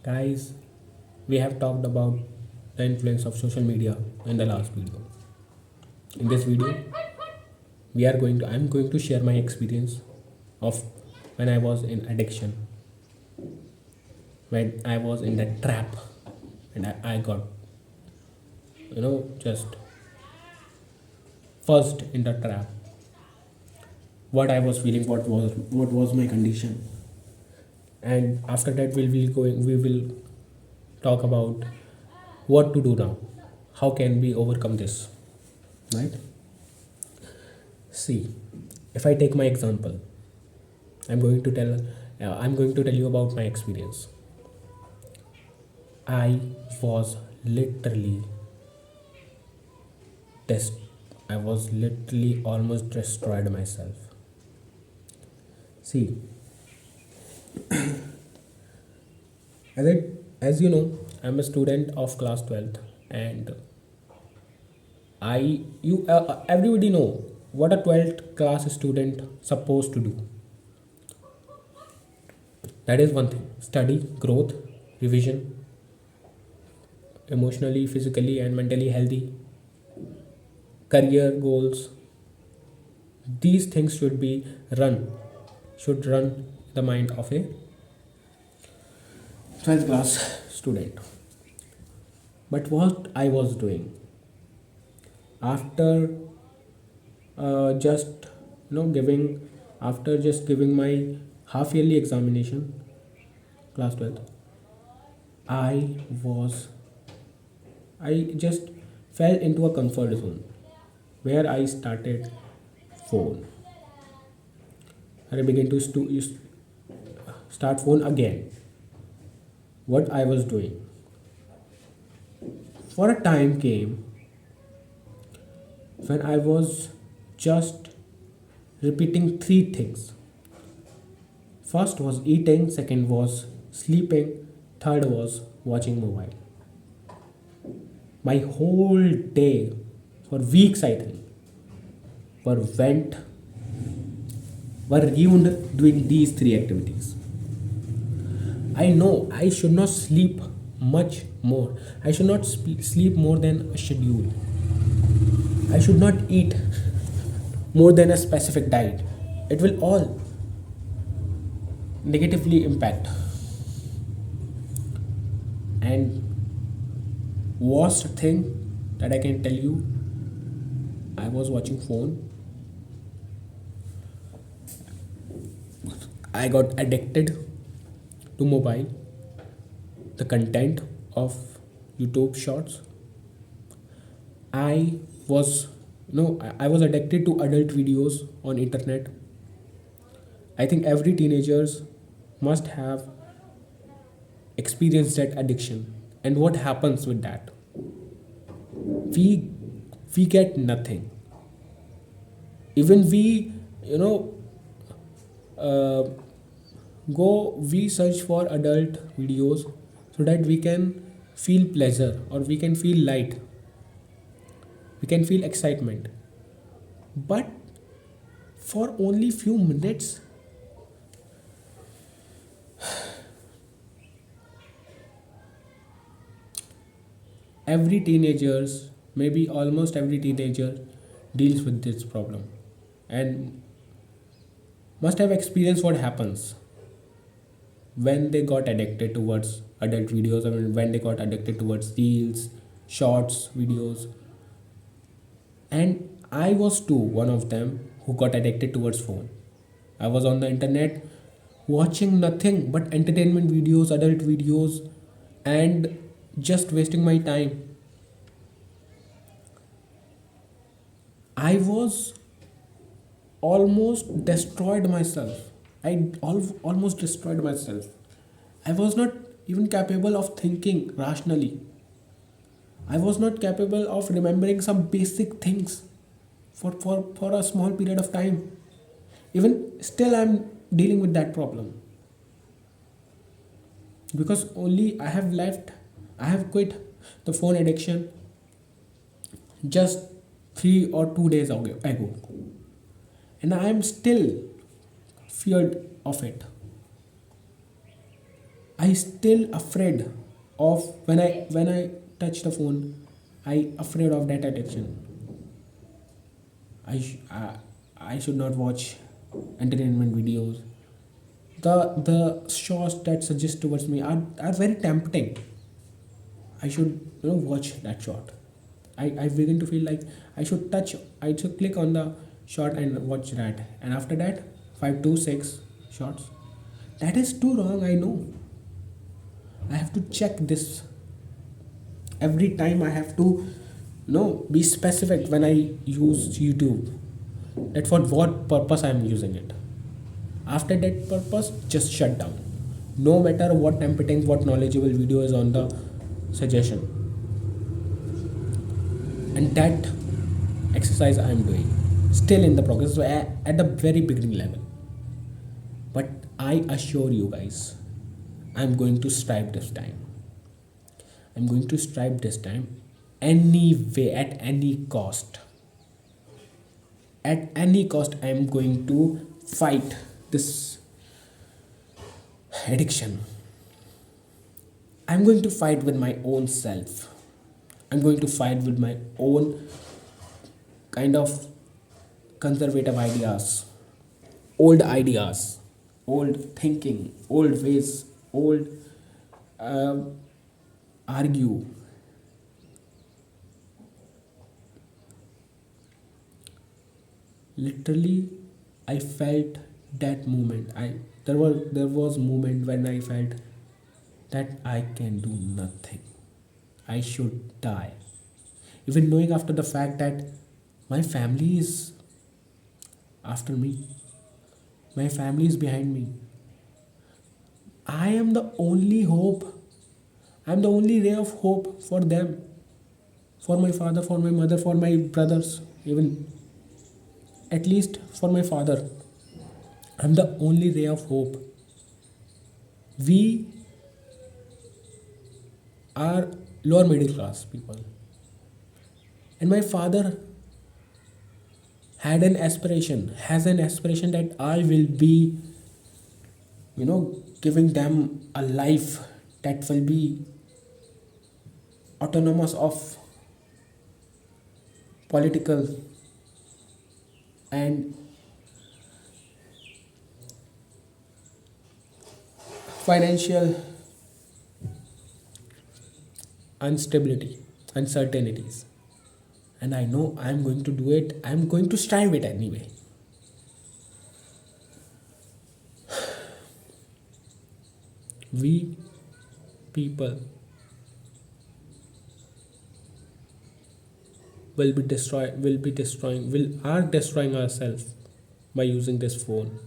Guys, we have talked about the influence of social media in the last video. In this video, I'm going to share my experience of when I was in addiction, when I was in that trap, and I got just first in the trap. What I was feeling, what was my condition, and after that we will talk about what to do now. How can we overcome this? Right? See, if I take my example, I'm going to tell I'm going to tell you about my experience. I was literally des- I was literally almost destroyed myself. See, as I, as you know, I'm a student of class 12th, and I you everybody know what a 12th class student supposed to do. That is one thing: study, growth, revision, emotionally, physically, and mentally healthy, career goals. These things run should run the mind of a 12th class student. But what I was doing after just giving after just giving my half yearly examination, class 12th, I was I just fell into a comfort zone where I started phone. I began to start phone again. What I was doing, for a time came when I was just repeating three things. First was eating, second was sleeping, third was watching mobile. My whole day, for weeks I think, were went were ruined doing these three activities. I know I should not sleep much more. I should not sleep more than a schedule. I should not eat more than a specific diet. It will all negatively impact. And worst thing that I can tell you, I was watching phone. I got addicted to mobile, the content of YouTube shorts. I was I was addicted to adult videos on internet. I think every teenagers must have experienced that addiction. And what happens with that? We we get nothing. Even we you know uh, go we search for adult videos so that we can feel pleasure, or we can feel light, we can feel excitement. But for only few minutes, every teenagers, maybe almost every teenager, deals with this problem and must have experienced what happens when they got addicted towards adult videos. I mean, when they got addicted towards reels, shorts videos. And I was too one of them who got addicted towards phone. I was on the internet watching nothing but entertainment videos, adult videos, and just wasting my time. I was almost destroyed myself. Almost destroyed myself. I was not even capable of thinking rationally. I was not capable of remembering some basic things for a small period of time. Even still, I'm dealing with that problem because only I have quit the phone addiction just 3 or 2 days ago, and I am still feared of it. I still afraid of when I touch the phone. I afraid of that addiction. I sh- I, I should not watch entertainment videos. The shows that suggest towards me are very tempting. I should watch that shot. I begin to feel like I should click on the shot and watch that. And after that, 5 to 6 shots. That is too wrong, I know. I have to check this every time. I have to be specific when I use YouTube. That for what purpose I am using it. After that purpose, just shut down. No matter what tempting, what knowledgeable video is on the suggestion. And that exercise I am doing. Still in the progress, so at the very beginning level. But I assure you guys, I'm going to strive this time. I'm going to strive this time anyway, at any cost. At any cost, I am going to fight this addiction. I'm going to fight with my own self. I'm going to fight with my own kind of conservative ideas, old thinking, old ways, old uh, argue. Literally, I felt that moment. There was moment when I felt that I can do nothing. I should die. Even knowing after the fact that my family is after me, my family is behind me. I am the only hope. I'm the only ray of hope for them, for my father, for my mother, for my brothers, even at least for my father. I'm the only ray of hope. We are lower middle class people. And my father has an aspiration that I will be, giving them a life that will be autonomous of political and financial instability, uncertainties. And I know I'm going to do it. I'm going to strive it anyway. We people will are destroying ourselves by using this phone.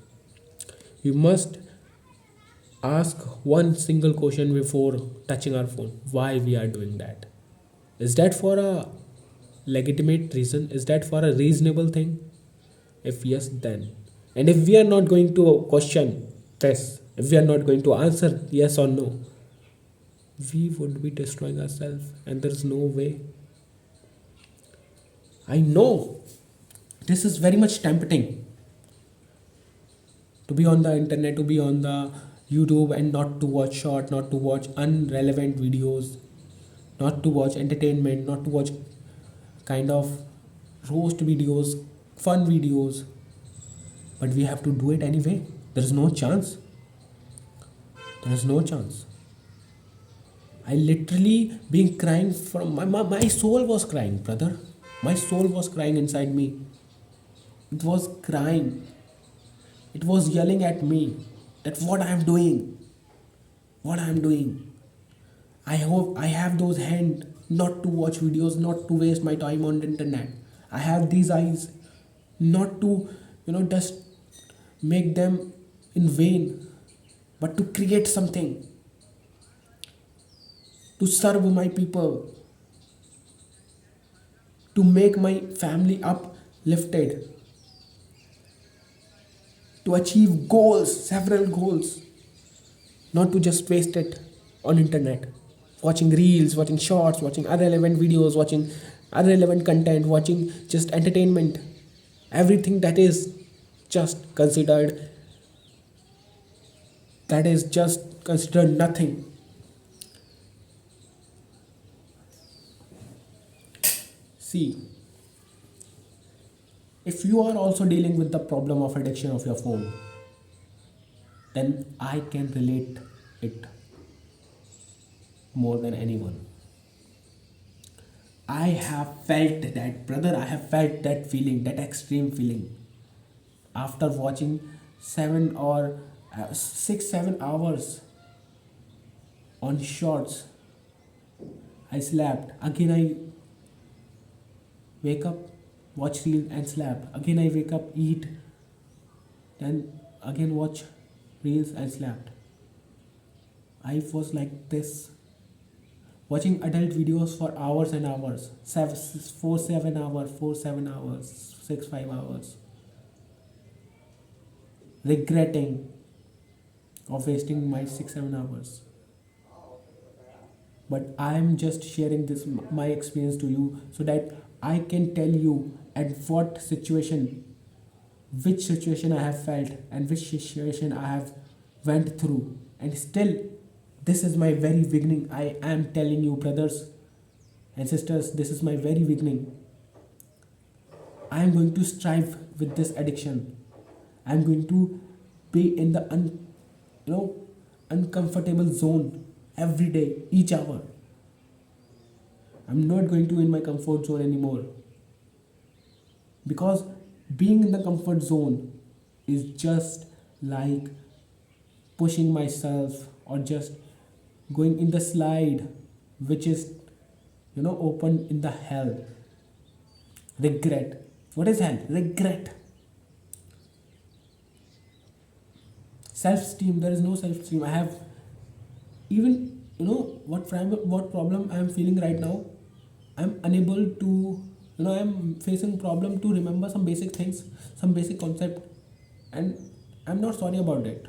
We must ask one single question before touching our phone. Why we are doing that? Is that for a legitimate reason? Is that for a reasonable thing? If yes, then. And if we are not going to question this, if we are not going to answer yes or no, we would be destroying ourselves, and there's no way. I know this is very much tempting to be on the internet, to be on the YouTube and not to watch short, not to watch unrelevant videos, not to watch entertainment, not to watch kind of roast videos, fun videos. But we have to do it anyway. There is no chance. There is no chance. I literally been crying from my soul was crying, brother. My soul was crying inside me. It was crying. It was yelling at me that what I am doing, what I am doing. I hope I have those hands not to watch videos, not to waste my time on the internet. I have these eyes not to, just make them in vain, but to create something, to serve my people, to make my family uplifted, to achieve goals, several goals, not to just waste it on internet, watching reels, watching shorts, watching irrelevant videos, watching irrelevant content, watching just entertainment, everything that is just considered that is just considered nothing. See, if you are also dealing with the problem of addiction of your phone, then I can relate it more than anyone. I have felt that, brother, I have felt that feeling, that extreme feeling. After watching 7 or 6, 7 hours on shorts, I slept. Again, I wake up, watch reel and slept. Again, I wake up, eat, then again watch reels and slept. I was like this, watching adult videos for hours and hours, 4 7 hours, 4 7 hours, 6 5 hours, regretting of wasting my 6 7 hours. But I am just sharing this my experience to you so that I can tell you at what situation, which situation I have felt and which situation I have went through, and still this is my very beginning. I am telling you, brothers and sisters, this is my very beginning. I am going to strive with this addiction. I am going to be in the you know uncomfortable zone every day, each hour. I'm not going to in my comfort zone anymore, because being in the comfort zone is just like pushing myself or just going in the slide which is open in the hell. Regret. What is hell? Regret. Self-esteem. There is no self-esteem. I have even what problem I am feeling right now. I'm unable to I'm facing problem to remember some basic things, some basic concept, and I'm not sorry about it,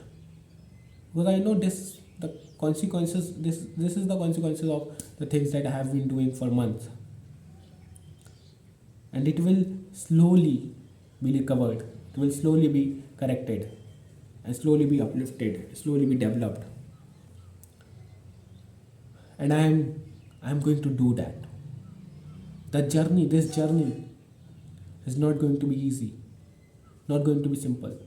because I know the consequences. This is the consequences of the things that I have been doing for months, and it will slowly be recovered. It will slowly be corrected, and slowly be uplifted, slowly be developed, and I'm going to do that. This journey is not going to be easy, not going to be simple,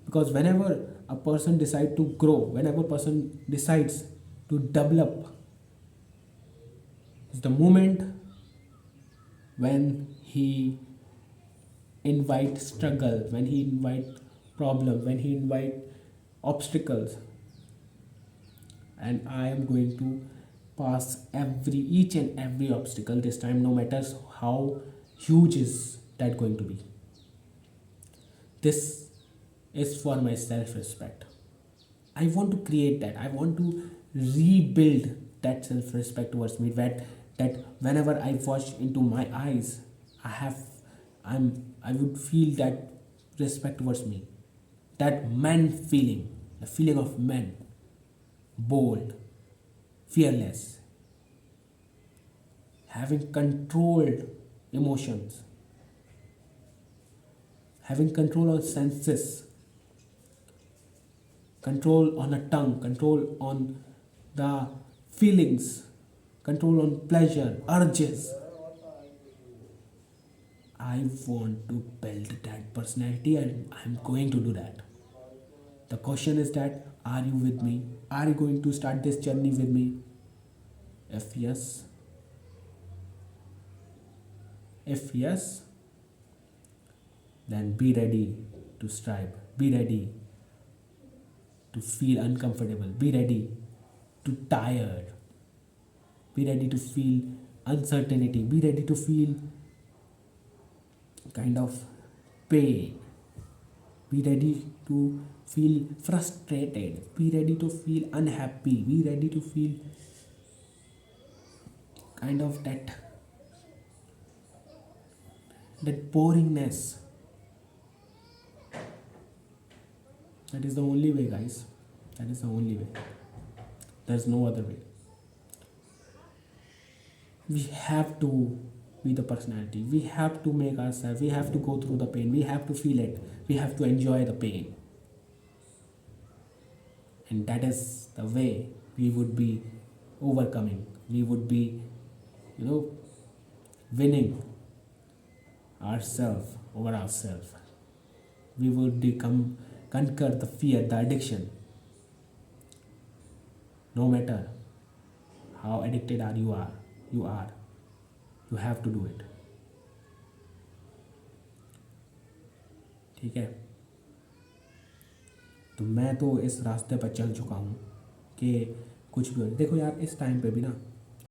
because whenever a person decides to grow, whenever a person decides to develop, is the moment when he invite struggle, when he invite problem, when he invite obstacles, and I am going to pass every each and every obstacle this time, no matters how huge is that going to be. This is for my self-respect. I want to create that. I want to rebuild that self-respect towards me. That whenever I watch into my eyes, I have I would feel that respect towards me. That man feeling, the feeling of man, bold, fearless, having controlled emotions, having control on senses, control on a tongue, control on the feelings, control on pleasure, urges. I want to build that personality, and I'm going to do that. The question is that, are you with me? Are you going to start this journey with me? If yes, if yes, then be ready to strive. Be ready to feel uncomfortable. Be ready to tired. Be ready to feel uncertainty. Be ready to feel kind of pain. Be ready to feel frustrated. Be ready to feel unhappy. Be ready to feel kind of that boringness. That is the only way, guys. That is the only way. There's no other way. We have to be the personality. We have to make ourselves. We have to go through the pain. We have to feel it. We have to enjoy the pain. and that is the way we would be overcoming, we would be, you know, winning ourselves over ourselves. We would become conquer the fear, the addiction. No matter how addicted are, you have to do it. ठीक है, तो मैं तो इस रास्ते पर चल चुका हूँ कि कुछ भी हो। देखो यार, इस टाइम पे भी ना